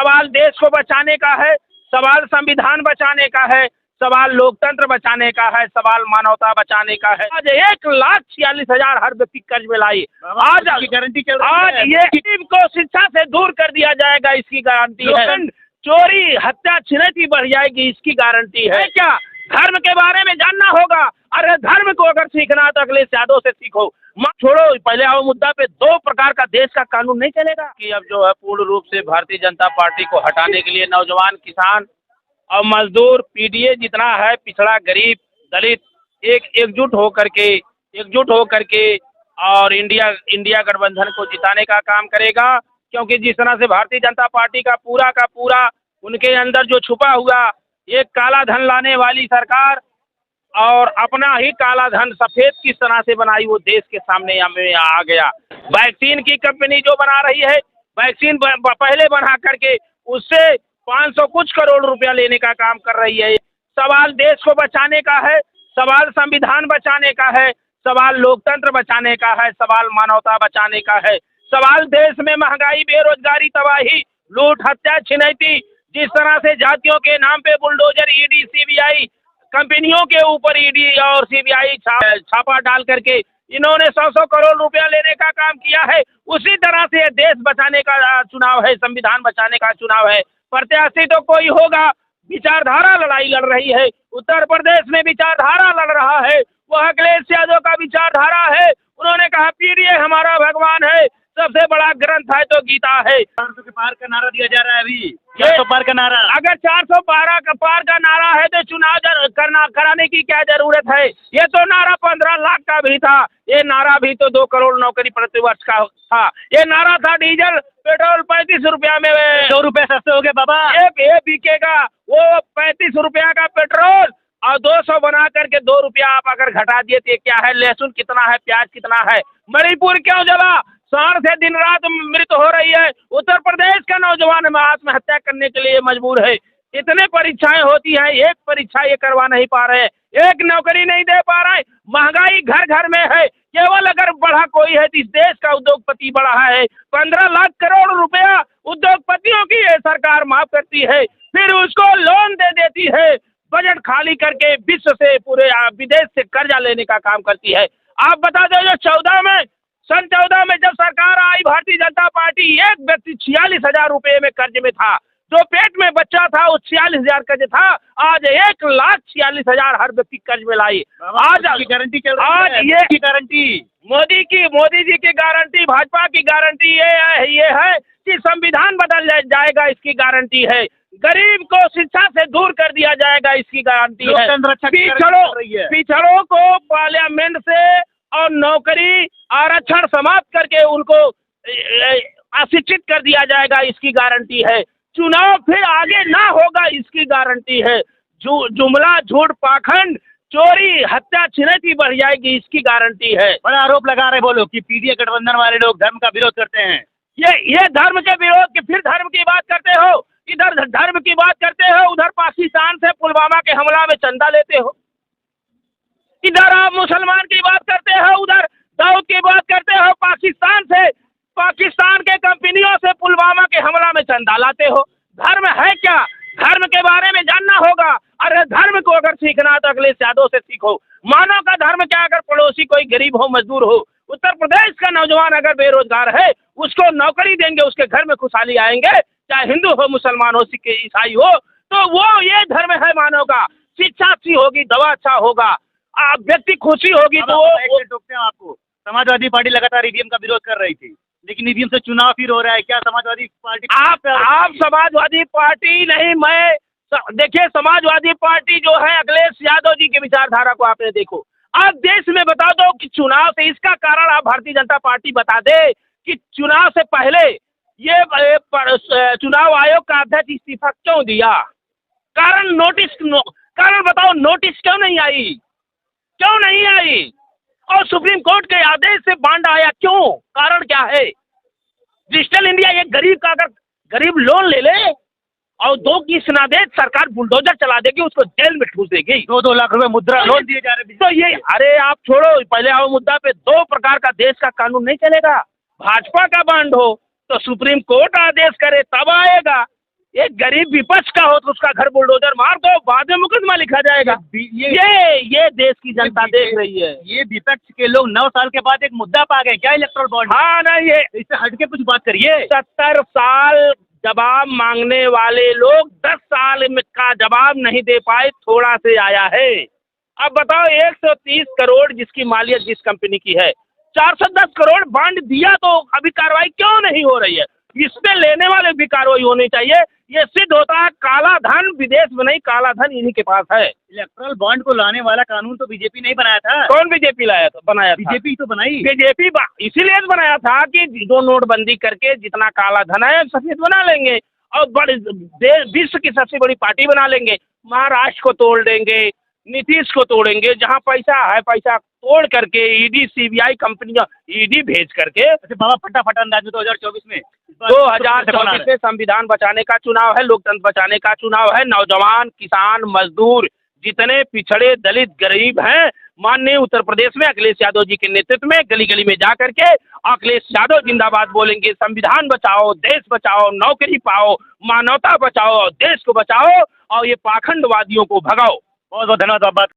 सवाल देश को बचाने का है, सवाल संविधान बचाने का है, सवाल लोकतंत्र बचाने का है, सवाल मानवता बचाने का है। आज 1,46,000 हर व्यक्ति कर्ज में लाई। आज की गारंटी चल रही आज है। ये गरीब को शिक्षा से दूर कर दिया जाएगा, इसकी गारंटी है। चोरी हत्या छिनैती बढ़ जाएगी, इसकी गारंटी है। क्या धर्म के बारे में जानना होगा? अरे धर्म को अगर सीखना है तो अखिलेश यादव से सीखो। छोड़ो, पहले आओ मुद्दा पे। 2 प्रकार का देश का कानून नहीं चलेगा कि अब जो है पूर्ण रूप से भारतीय जनता पार्टी को हटाने के लिए नौजवान, किसान और मजदूर, पीडीए जितना है, पिछड़ा, गरीब, दलित एकजुट होकर के और इंडिया गठबंधन को जिताने का काम करेगा। क्योंकि जिस तरह से भारतीय जनता पार्टी का पूरा उनके अंदर जो छुपा हुआ एक काला धन लाने वाली सरकार और अपना ही काला धन सफेद किस तरह से बनाई, वो देश के सामने आ गया। वैक्सीन की कंपनी जो बना रही है, वैक्सीन पहले बना करके उससे 500 कुछ करोड़ रुपया लेने का काम कर रही है। सवाल देश को बचाने का है, सवाल संविधान बचाने का है, सवाल लोकतंत्र बचाने का है, सवाल मानवता बचाने का है, सवाल देश में महंगाई, बेरोजगारी, तबाही, लूट, हत्या, छिनैती, जिस तरह से जातियों के नाम पे बुलडोजर, ईडी, सीबीआई, कंपनियों के ऊपर ईडी और सीबीआई छापा डाल करके इन्होंने 100 करोड़ रुपया लेने का काम किया है। उसी तरह से देश बचाने का चुनाव है, संविधान बचाने का चुनाव है। प्रत्याशी तो कोई होगा, विचारधारा लड़ाई लड़ रही है। उत्तर प्रदेश में विचारधारा लड़ रहा है, वह अखिलेश यादव का विचारधारा है। उन्होंने कहा पीडीए हमारा भगवान है, सबसे बड़ा ग्रंथ है तो गीता है। 400 के पार का नारा दिया जा रहा है अभी, 400 पार का नारा। अगर 412 का पार का नारा है तो चुनाव कराने की क्या जरूरत है? ये तो नारा 15 लाख का भी था। ये नारा भी तो 2 करोड़ नौकरी प्रतिवर्ष का था। ये नारा था डीजल पेट्रोल 35 रुपया में 2 रुपए सस्ते हो गए बाबा। ये बिकेगा, वो 35 रुपया का पेट्रोल और 200 बना करके 2 रुपया आप अगर घटा दिए तो क्या है? लहसुन कितना है, प्याज कितना है? मणिपुर क्यों जला? शहर से दिन रात मृत्यु हो रही है। उत्तर प्रदेश का नौजवान आत्महत्या करने के लिए मजबूर है। इतने परीक्षाएं होती हैं, एक परीक्षा ये करवा नहीं पा रहे, एक नौकरी नहीं दे पा रहे। महंगाई घर घर में है। केवल अगर बढ़ा कोई है तो इस देश का उद्योगपति बढ़ा है। 15 लाख करोड़ रुपया उद्योगपतियों की ये सरकार माफ करती है, फिर उसको लोन दे देती है। बजट खाली करके विश्व से, पूरे विदेश से कर्जा लेने का काम करती है। आप बता दो, जो सन 14 में जब सरकार आई भारतीय जनता पार्टी, एक व्यक्ति 46,000 रुपये में कर्ज में था। जो पेट में बच्चा था वो 46,000 कर्ज था। आज 1,46,000 हर व्यक्ति कर्ज में लाई। आज की गारंटी चल रही है। ये की गारंटी मोदी जी की गारंटी, भाजपा की गारंटी ये है कि संविधान बदल जाएगा, इसकी गारंटी है। गरीब को शिक्षा से दूर कर दिया जाएगा, इसकी गारंटी है। पिछड़ों को पार्लियामेंट से और नौकरी आरक्षण समाप्त करके उनको अशिक्षित कर दिया जाएगा, इसकी गारंटी है। चुनाव फिर आगे ना होगा, इसकी गारंटी है। जुमला, झूठ, पाखंड, चोरी, हत्या, छिनैती बढ़ जाएगी, इसकी गारंटी है। बड़ा आरोप लगा रहे वो लोग कि पीडीए गठबंधन वाले लोग धर्म का विरोध करते हैं। ये धर्म के विरोध की, फिर धर्म की बात करते हो। इधर धर्म की बात करते हो, उधर पाकिस्तान से पुलवामा के हमला में चंदा लेते हो। इधर आप मुसलमान की बात करते हो, उधर दाऊद की बात करते हो। पाकिस्तान के कंपनियों से पुलवामा के हमला में चंदा लाते हो। धर्म है क्या? धर्म के बारे में जानना होगा। अरे धर्म को अगर सीखना है तो अखिलेश यादव से सीखो। मानव का धर्म क्या? अगर पड़ोसी कोई गरीब हो, मजदूर हो, उत्तर प्रदेश का नौजवान अगर बेरोजगार है, उसको नौकरी देंगे, उसके घर में खुशहाली आएंगे। चाहे हिंदू हो, मुसलमान हो, सिख, ईसाई हो, तो वो ये धर्म है मानव का। शिक्षा अच्छी होगी, दवा अच्छा होगा, व्यक्ति खुशी होगी तो वो टोकते हैं आपको। समाजवादी पार्टी लगातार ईवीएम का विरोध कर रही थी, लेकिन ईवीएम से चुनाव फिर हो रहा है। क्या समाजवादी पार्टी आप समाजवादी पार्टी नहीं, मैं देखिए, समाजवादी पार्टी जो है अखिलेश यादव जी की विचारधारा को आपने देखो। आप देश में बता दो कि चुनाव से, इसका कारण आप भारतीय जनता पार्टी बता दे कि चुनाव से पहले ये चुनाव आयोग का अध्यक्ष इस्तीफा क्यों दिया? कारण बताओ, नोटिस क्यों नहीं आई? और सुप्रीम कोर्ट के आदेश से बांड आया क्यों? कारण क्या है? डिजिटल इंडिया, एक गरीब का अगर गरीब लोन ले ले और 2 की स्नादेश सरकार बुलडोजर चला देगी, उसको जेल में ठूस देगी। 2-2 लाख रुपए मुद्रा लोन दिए जा रहे हैं। तो ये, अरे आप छोड़ो, पहले आओ मुद्दा पे। 2 प्रकार का देश का कानून नहीं चलेगा। भाजपा का बांड हो तो सुप्रीम कोर्ट आदेश करे तब आएगा, एक गरीब विपक्ष का हो तो उसका घर बुलडोजर मार दो, बाद में मुकदमा लिखा जाएगा। ये देश की जनता देख रही है। ये विपक्ष के लोग 9 साल के बाद एक मुद्दा पा गए क्या इलेक्टोरल बॉन्ड? हाँ ना, ये इससे हटके कुछ बात करिए। 70 साल जवाब मांगने वाले लोग 10 साल का जवाब नहीं दे पाए, थोड़ा से आया है। अब बताओ 130 करोड़ जिसकी मालियत जिस कंपनी की है, 410 करोड़ बॉन्ड दिया तो अभी कार्रवाई क्यों नहीं हो रही है? इसमें लेने वाले भी कार्रवाई होनी चाहिए। ये सिद्ध होता है काला धन विदेश में नहीं, काला धन इन्हीं के पास है। इलेक्टोरल बॉन्ड को लाने वाला कानून तो बीजेपी नहीं बनाया था। कौन बीजेपी बनाया था? बीजेपी तो बनाई। बीजेपी इसीलिए तो बनाया था कि जो नोटबंदी करके जितना काला धन है सफेद बना लेंगे और बड़े विश्व की सबसे बड़ी पार्टी बना लेंगे। महाराष्ट्र को तोड़ देंगे, नीतीश को तोड़ेंगे, जहाँ पैसा है पैसा तोड़ करके ईडी सीबीआई कंपनियां ईडी भेज करके। अच्छा बाबा, फटाफट अंदाज में 2024 में 2024 में संविधान बचाने का चुनाव है, लोकतंत्र बचाने का चुनाव है। नौजवान, किसान, मजदूर, जितने पिछड़े दलित गरीब हैं, माननीय उत्तर प्रदेश में अखिलेश यादव जी के नेतृत्व में गली गली में जा करके अखिलेश यादव जिंदाबाद बोलेंगे। संविधान बचाओ, देश बचाओ, नौकरी पाओ, मानवता बचाओ, देश को बचाओ और ये पाखंडवादियों को भगाओ। बहुत बहुत धन्यवाद।